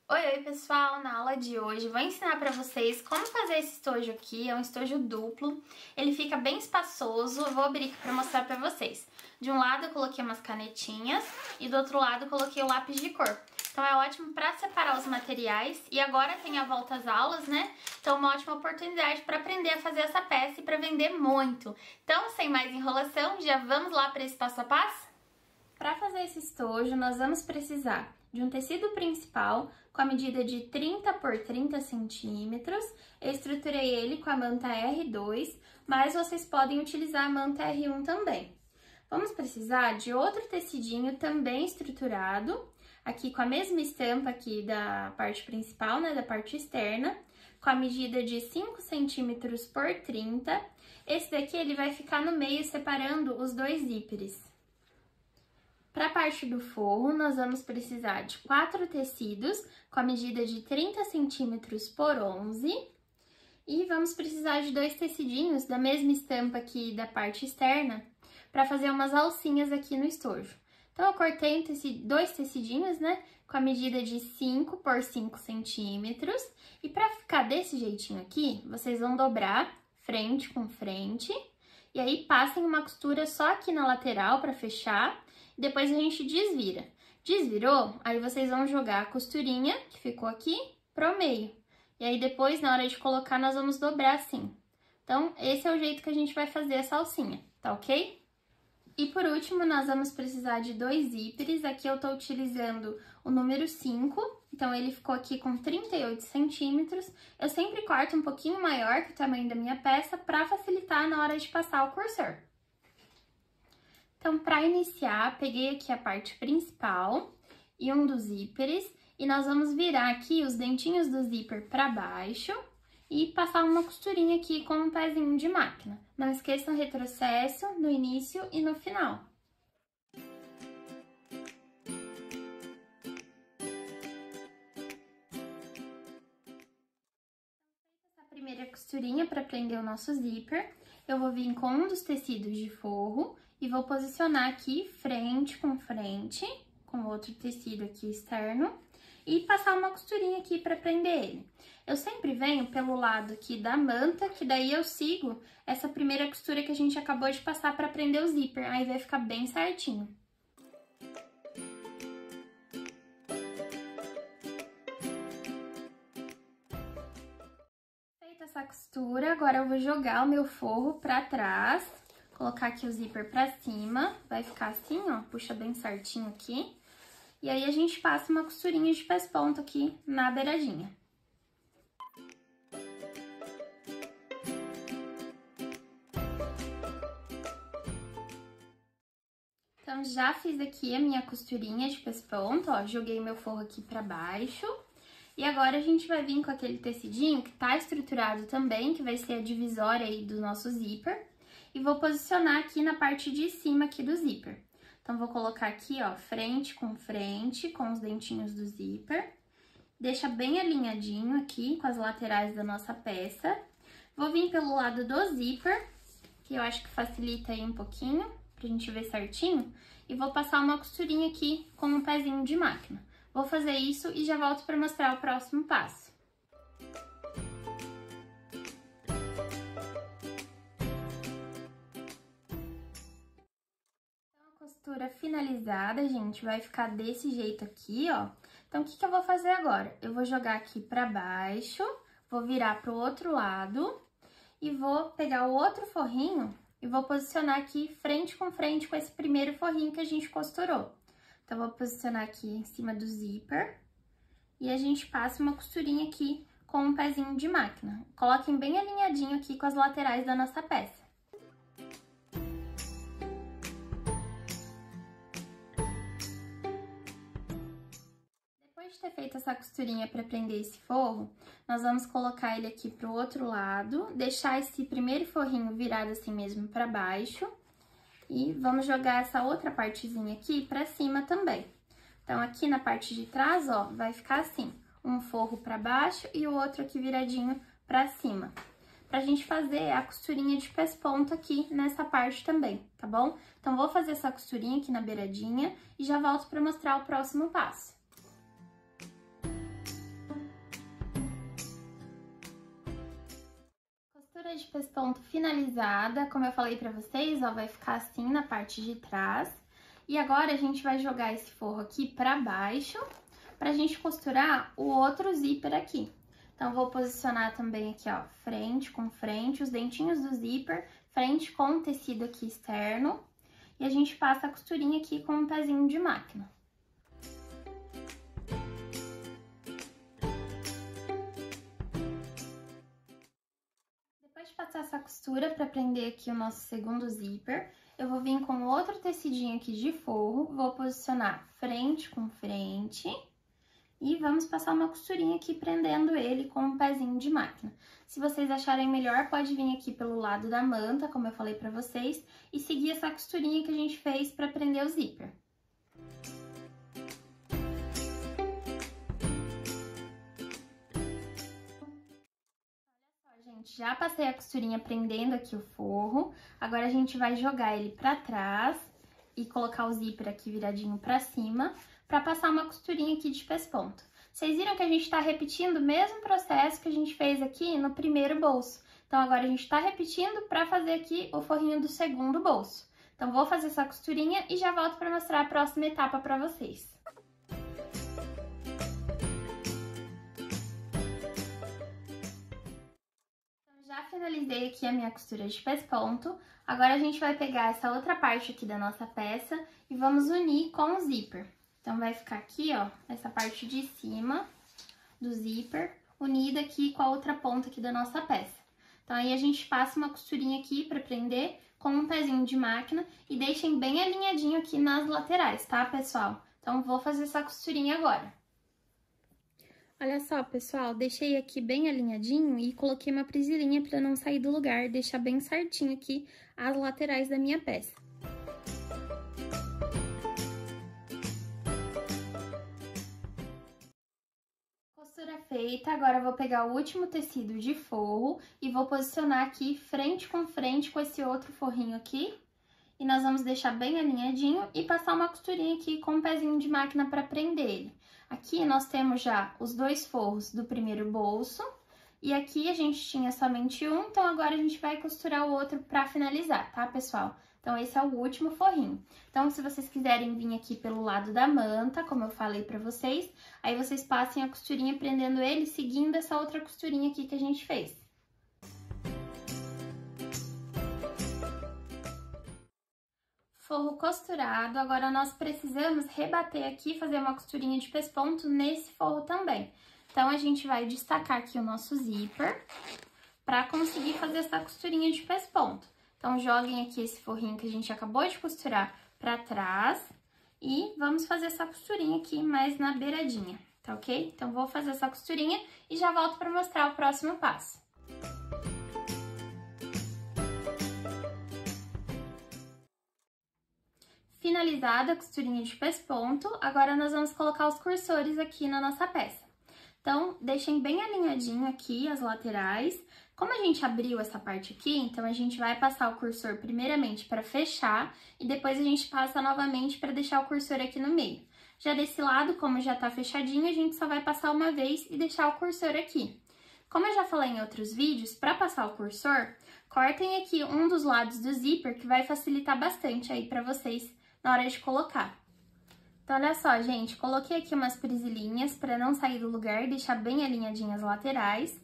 Oi, pessoal! Na aula de hoje vou ensinar para vocês como fazer esse estojo aqui, é um estojo duplo, ele fica bem espaçoso, eu vou abrir aqui para mostrar para vocês. De um lado eu coloquei umas canetinhas e do outro lado eu coloquei o lápis de cor. Então é ótimo para separar os materiais e agora tem a volta às aulas, né? Então uma ótima oportunidade para aprender a fazer essa peça e para vender muito. Então, sem mais enrolação, já vamos lá para esse passo a passo? Para fazer esse estojo, nós vamos precisar de um tecido principal com a medida de 30 por 30 centímetros. Eu estruturei ele com a manta R2, mas vocês podem utilizar a manta R1 também. Vamos precisar de outro tecidinho também estruturado, aqui com a mesma estampa aqui da parte principal, né, da parte externa, com a medida de 5 centímetros por 30. Esse daqui ele vai ficar no meio separando os dois zíperes. Para a parte do forro, nós vamos precisar de 4 tecidos com a medida de 30 centímetros por 11 e vamos precisar de 2 tecidinhos da mesma estampa aqui da parte externa para fazer umas alcinhas aqui no estojo. Então, eu cortei 2 tecidinhos, né, com a medida de 5 por 5 centímetros e para ficar desse jeitinho aqui, vocês vão dobrar frente com frente e aí passem uma costura só aqui na lateral para fechar. Depois a gente desvira. Desvirou, aí vocês vão jogar a costurinha que ficou aqui pro meio. E aí depois, na hora de colocar, nós vamos dobrar assim. Então, esse é o jeito que a gente vai fazer essa alcinha, tá ok? E por último, nós vamos precisar de 2 zíperes. Aqui eu tô utilizando o número 5, então ele ficou aqui com 38 centímetros. Eu sempre corto um pouquinho maior que o tamanho da minha peça para facilitar na hora de passar o cursor. Então, para iniciar, peguei aqui a parte principal e um dos zíperes e nós vamos virar aqui os dentinhos do zíper para baixo e passar uma costurinha aqui com um pezinho de máquina. Não esqueçam o retrocesso no início e no final. Essa primeira costurinha para prender o nosso zíper, eu vou vir com um dos tecidos de forro e vou posicionar aqui frente com frente, com outro tecido aqui externo, e passar uma costurinha aqui para prender ele. Eu sempre venho pelo lado aqui da manta, que daí eu sigo essa primeira costura que a gente acabou de passar para prender o zíper, aí vai ficar bem certinho. Feita essa costura, agora eu vou jogar o meu forro para trás, colocar aqui o zíper pra cima, vai ficar assim, ó, puxa bem certinho aqui. E aí, a gente passa uma costurinha de pesponto aqui na beiradinha. Então, já fiz aqui a minha costurinha de pesponto, ó, joguei meu forro aqui pra baixo. E agora, a gente vai vir com aquele tecidinho que tá estruturado também, que vai ser a divisória aí do nosso zíper. E vou posicionar aqui na parte de cima aqui do zíper. Então, vou colocar aqui, ó, frente, com os dentinhos do zíper. Deixa bem alinhadinho aqui com as laterais da nossa peça. Vou vir pelo lado do zíper, que eu acho que facilita aí um pouquinho, pra gente ver certinho. E vou passar uma costurinha aqui com um pezinho de máquina. Vou fazer isso e já volto pra mostrar o próximo passo. Costura finalizada, gente, vai ficar desse jeito aqui, ó. Então, o que que eu vou fazer agora? Eu vou jogar aqui pra baixo, vou virar pro outro lado e vou pegar o outro forrinho e vou posicionar aqui frente com esse primeiro forrinho que a gente costurou. Então, vou posicionar aqui em cima do zíper e a gente passa uma costurinha aqui com um pezinho de máquina. Coloquem bem alinhadinho aqui com as laterais da nossa peça. Depois de ter feito essa costurinha para prender esse forro, nós vamos colocar ele aqui pro outro lado, deixar esse primeiro forrinho virado assim mesmo para baixo e vamos jogar essa outra partezinha aqui para cima também. Então, aqui na parte de trás, ó, vai ficar assim, um forro para baixo e o outro aqui viradinho para cima. Pra gente fazer a costurinha de pesponto aqui nessa parte também, tá bom? Então, vou fazer essa costurinha aqui na beiradinha e já volto para mostrar o próximo passo. Costura de pesponto finalizada, como eu falei pra vocês, ó, vai ficar assim na parte de trás. E agora a gente vai jogar esse forro aqui pra baixo, pra gente costurar o outro zíper aqui. Então, vou posicionar também aqui, ó, frente com frente, os dentinhos do zíper, frente com o tecido aqui externo. E a gente passa a costurinha aqui com um pezinho de máquina. Depois de passar essa costura para prender aqui o nosso segundo zíper, eu vou vir com outro tecidinho aqui de forro, vou posicionar frente com frente e vamos passar uma costurinha aqui prendendo ele com um pezinho de máquina. Se vocês acharem melhor, pode vir aqui pelo lado da manta, como eu falei pra vocês, e seguir essa costurinha que a gente fez pra prender o zíper. Olha só, gente, já passei a costurinha prendendo aqui o forro, agora a gente vai jogar ele pra trás e colocar o zíper aqui viradinho pra cima, pra passar uma costurinha aqui de pesponto. Vocês viram que a gente tá repetindo o mesmo processo que a gente fez aqui no primeiro bolso. Então, agora a gente tá repetindo pra fazer aqui o forrinho do segundo bolso. Então, vou fazer essa costurinha e já volto pra mostrar a próxima etapa pra vocês. Então, já finalizei aqui a minha costura de pesponto. Agora, a gente vai pegar essa outra parte aqui da nossa peça e vamos unir com o zíper. Então, vai ficar aqui, ó, essa parte de cima do zíper, unida aqui com a outra ponta aqui da nossa peça. Então, aí a gente passa uma costurinha aqui pra prender com um pezinho de máquina e deixem bem alinhadinho aqui nas laterais, tá, pessoal? Então, vou fazer essa costurinha agora. Olha só, pessoal, deixei aqui bem alinhadinho e coloquei uma prisilinha pra não sair do lugar, deixar bem certinho aqui as laterais da minha peça. Costura feita, agora eu vou pegar o último tecido de forro e vou posicionar aqui frente com frente com esse outro forrinho aqui. E nós vamos deixar bem alinhadinho e passar uma costurinha aqui com um pezinho de máquina para prender ele. Aqui nós temos já os dois forros do primeiro bolso e aqui a gente tinha somente um, então agora a gente vai costurar o outro para finalizar, tá, pessoal? Então, esse é o último forrinho. Então, se vocês quiserem vir aqui pelo lado da manta, como eu falei pra vocês, aí vocês passem a costurinha prendendo ele, seguindo essa outra costurinha aqui que a gente fez. Forro costurado, agora nós precisamos rebater aqui, fazer uma costurinha de pesponto nesse forro também. Então, a gente vai destacar aqui o nosso zíper pra conseguir fazer essa costurinha de pesponto. Então, joguem aqui esse forrinho que a gente acabou de costurar pra trás e vamos fazer essa costurinha aqui mais na beiradinha, tá ok? Então, vou fazer essa costurinha e já volto pra mostrar o próximo passo. Finalizada a costurinha de pesponto, agora nós vamos colocar os cursores aqui na nossa peça. Então, deixem bem alinhadinho aqui as laterais. Como a gente abriu essa parte aqui, então a gente vai passar o cursor primeiramente para fechar e depois a gente passa novamente para deixar o cursor aqui no meio. Já desse lado, como já tá fechadinho, a gente só vai passar uma vez e deixar o cursor aqui. Como eu já falei em outros vídeos, para passar o cursor, cortem aqui um dos lados do zíper que vai facilitar bastante aí para vocês na hora de colocar. Então, olha só, gente, coloquei aqui umas prisilinhas para não sair do lugar, deixar bem alinhadinhas as laterais.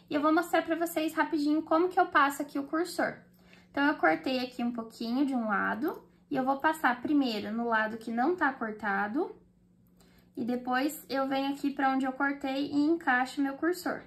E eu vou mostrar para vocês rapidinho como que eu passo aqui o cursor. Então, eu cortei aqui um pouquinho de um lado e eu vou passar primeiro no lado que não tá cortado. E depois eu venho aqui para onde eu cortei e encaixo meu cursor.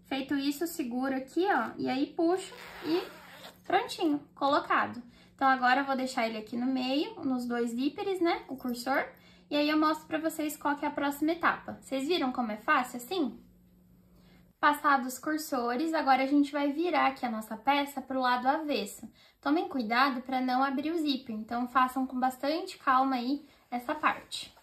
Feito isso, seguro aqui, ó, e aí puxo e prontinho, colocado. Então, agora eu vou deixar ele aqui no meio, nos dois zíperes, né, o cursor, e aí eu mostro pra vocês qual que é a próxima etapa. Vocês viram como é fácil assim? Passados os cursores, agora a gente vai virar aqui a nossa peça pro lado avesso. Tomem cuidado para não abrir o zíper, então façam com bastante calma aí essa parte.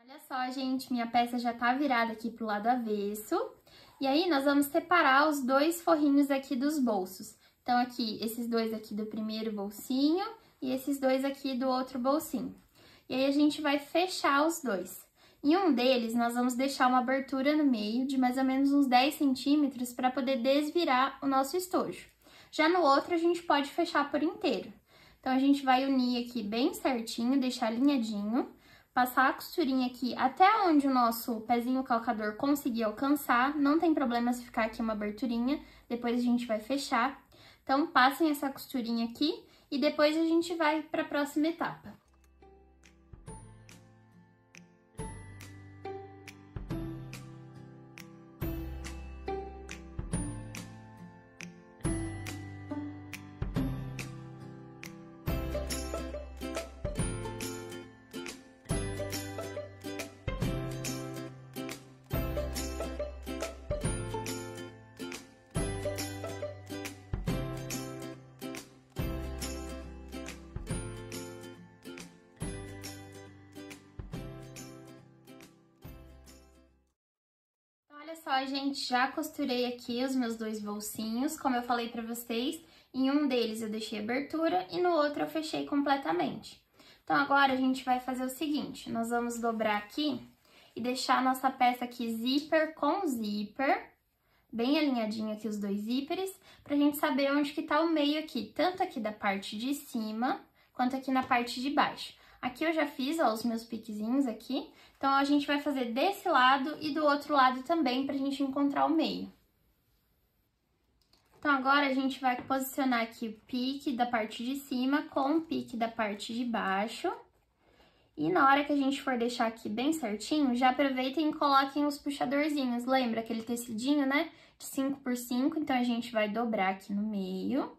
Olha só, gente, minha peça já tá virada aqui pro lado avesso. E aí, nós vamos separar os dois forrinhos aqui dos bolsos. Então, aqui, esses dois aqui do primeiro bolsinho e esses dois aqui do outro bolsinho. E aí, a gente vai fechar os dois. Em um deles, nós vamos deixar uma abertura no meio de mais ou menos uns 10 centímetros para poder desvirar o nosso estojo. Já no outro, a gente pode fechar por inteiro. Então, a gente vai unir aqui bem certinho, deixar alinhadinho, passar a costurinha aqui até onde o nosso pezinho calcador conseguir alcançar. Não tem problema se ficar aqui uma aberturinha, depois a gente vai fechar. Então, passem essa costurinha aqui e depois a gente vai para a próxima etapa. Olha só, gente, já costurei aqui os meus dois bolsinhos, como eu falei pra vocês, em um deles eu deixei abertura e no outro eu fechei completamente. Então, agora a gente vai fazer o seguinte, nós vamos dobrar aqui e deixar a nossa peça aqui zíper com zíper, bem alinhadinho aqui os dois zíperes, pra gente saber onde que tá o meio aqui, tanto aqui da parte de cima, quanto aqui na parte de baixo. Aqui eu já fiz, ó, os meus piquezinhos aqui, então a gente vai fazer desse lado e do outro lado também pra gente encontrar o meio. Então, agora a gente vai posicionar aqui o pique da parte de cima com o pique da parte de baixo. E na hora que a gente for deixar aqui bem certinho, já aproveitem e coloquem os puxadorzinhos. Lembra aquele tecidinho, né? De 5 por 5, então a gente vai dobrar aqui no meio.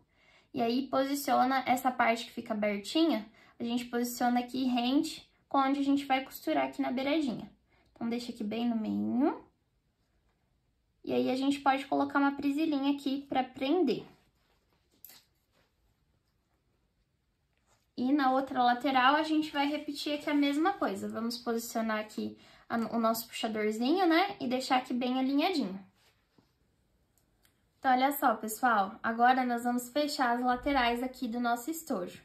E aí, posiciona essa parte que fica abertinha, a gente posiciona aqui rente com onde a gente vai costurar aqui na beiradinha. Então, deixa aqui bem no meio. E aí, a gente pode colocar uma presilhinha aqui pra prender. E na outra lateral, a gente vai repetir aqui a mesma coisa. Vamos posicionar aqui o nosso puxadorzinho, né? E deixar aqui bem alinhadinho. Então, olha só, pessoal. Agora, nós vamos fechar as laterais aqui do nosso estojo.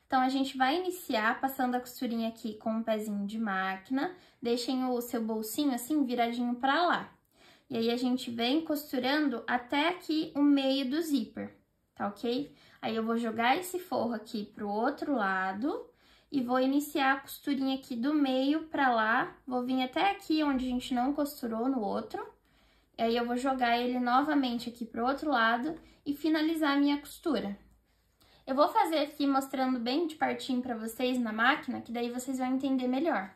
Então, a gente vai iniciar passando a costurinha aqui com um pezinho de máquina. Deixem o seu bolsinho assim, viradinho pra lá. E aí, a gente vem costurando até aqui o meio do zíper, tá ok? Aí, eu vou jogar esse forro aqui pro outro lado e vou iniciar a costurinha aqui do meio pra lá. Vou vir até aqui onde a gente não costurou no outro. E aí, eu vou jogar ele novamente aqui pro outro lado e finalizar a minha costura. Eu vou fazer aqui mostrando bem de pertinho pra vocês na máquina, que daí vocês vão entender melhor.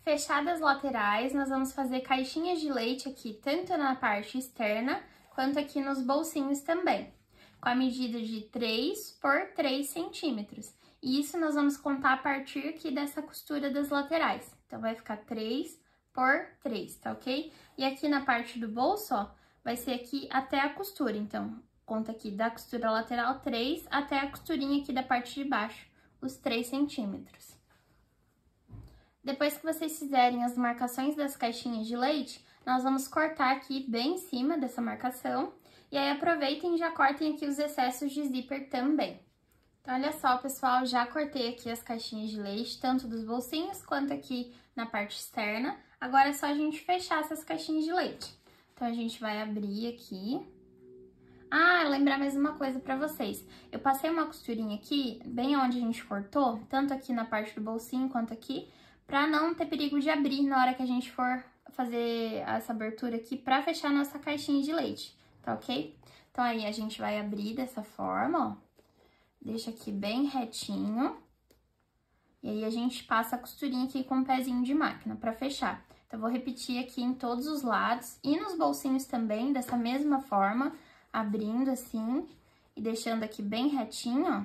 Fechadas as laterais, nós vamos fazer caixinhas de leite aqui, tanto na parte externa, quanto aqui nos bolsinhos também, com a medida de 3 por 3 centímetros. E isso nós vamos contar a partir aqui dessa costura das laterais. Então, vai ficar 3 por 3, tá ok? E aqui na parte do bolso, ó, vai ser aqui até a costura. Então, conta aqui da costura lateral 3 até a costurinha aqui da parte de baixo, os 3 centímetros. Depois que vocês fizerem as marcações das caixinhas de leite, nós vamos cortar aqui bem em cima dessa marcação. E aí, aproveitem e já cortem aqui os excessos de zíper também. Então, olha só, pessoal, já cortei aqui as caixinhas de leite, tanto dos bolsinhos quanto aqui na parte externa. Agora é só a gente fechar essas caixinhas de leite. Então, a gente vai abrir aqui. Ah, lembrar mais uma coisa pra vocês. Eu passei uma costurinha aqui, bem onde a gente cortou, tanto aqui na parte do bolsinho quanto aqui, pra não ter perigo de abrir na hora que a gente for fazer essa abertura aqui pra fechar a nossa caixinha de leite, tá ok? Então, aí, a gente vai abrir dessa forma, ó. Deixa aqui bem retinho. E aí, a gente passa a costurinha aqui com um pezinho de máquina pra fechar. Então, vou repetir aqui em todos os lados e nos bolsinhos também, dessa mesma forma, abrindo assim e deixando aqui bem retinho, ó.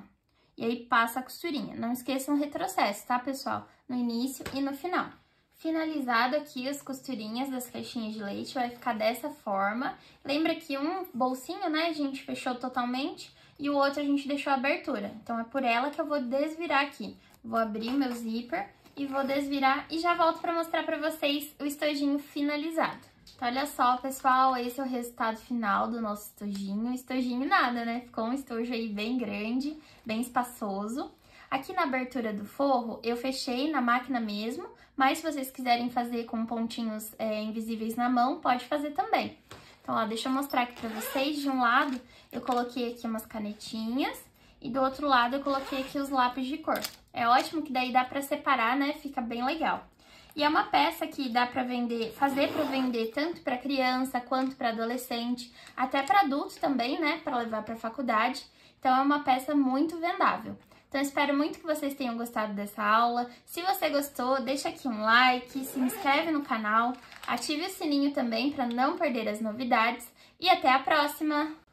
E aí, passa a costurinha. Não esqueçam o retrocesso, tá, pessoal? No início e no final. Finalizado aqui as costurinhas das caixinhas de leite, vai ficar dessa forma. Lembra que um bolsinho, né, a gente fechou totalmente e o outro a gente deixou a abertura. Então, é por ela que eu vou desvirar aqui. Vou abrir o meu zíper e vou desvirar e já volto para mostrar para vocês o estojinho finalizado. Então, olha só, pessoal, esse é o resultado final do nosso estojinho. Estojinho nada, né? Ficou um estojo aí bem grande, bem espaçoso. Aqui na abertura do forro, eu fechei na máquina mesmo, mas se vocês quiserem fazer com pontinhos invisíveis na mão, pode fazer também. Então, ó, deixa eu mostrar aqui pra vocês. De um lado, eu coloquei aqui umas canetinhas e do outro lado, eu coloquei aqui os lápis de cor. É ótimo que daí dá pra separar, né? Fica bem legal. E é uma peça que dá pra vender, fazer pra vender tanto pra criança quanto pra adolescente, até pra adulto também, né? Pra levar pra faculdade. Então, é uma peça muito vendável. Então, espero muito que vocês tenham gostado dessa aula. Se você gostou, deixa aqui um like, se inscreve no canal, ative o sininho também para não perder as novidades e até a próxima!